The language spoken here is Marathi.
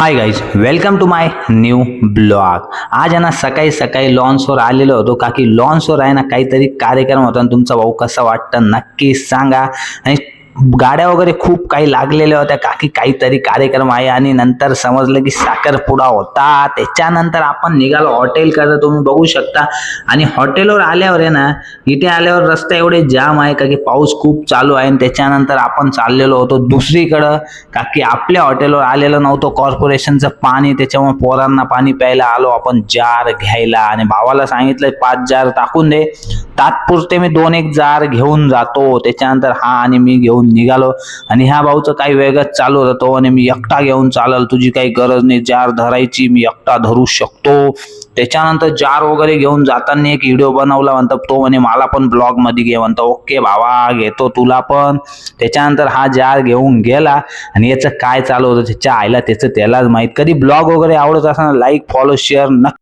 High guys, welcome to my new blog. आज आहे ना सकाळी सकाळी लॉन्सवर आलेलो होतो का की लॉन्सवर आहे ना काहीतरी कार्यक्रम होता. तुमचा भाऊ कसा वाटतं नक्की सांगा. आणि गाड्या वगैरे खूप काही लागलेल्या होत्या का की काहीतरी कार्यक्रम आहे. आणि नंतर समजलं की साखरपुडा होता. त्याच्यानंतर आपण निघालो हॉटेलकडे, तुम्ही बघू शकता. आणि हॉटेलवर आल्यावर आहे ना, इथे आल्यावर रस्ता एवढे जाम आहे का की पाऊस खूप चालू आहे. आणि त्याच्यानंतर आपण चाललेलो होतो दुसरीकडं का की आपल्या हॉटेलवर आलेलं नव्हतं कॉर्पोरेशनचं पाणी. त्याच्यामुळे पोरांना पाणी प्यायला आलो आपण जार घ्यायला. आणि भावाला सांगितलं 5 जार टाकून दे, तात्पुरते मी 2-1 जार घेऊन जातो. त्याच्यानंतर हा आणि मी घेऊन निघालो. आणि ह्या भाऊचं काही वेगळंच चालू होतं. आणि मी एकटा घेऊन चालल, तुझी काही गरज नाही जार धरायची, मी एकटा धरू शकतो. त्याच्यानंतर जार वगैरे घेऊन जाताना एक व्हिडिओ बनवला. म्हणतो तो म्हणे मला पण ब्लॉग मध्ये घे. म्हणतो ओके भावा, घेतो तुला पण. त्याच्यानंतर हा जार घेऊन गेला. आणि याचं काय चालू होतं त्याच्या आईला त्याचं त्यालाच माहित. कधी ब्लॉग वगैरे आवडत असताना लाईक फॉलो शेअर नक्की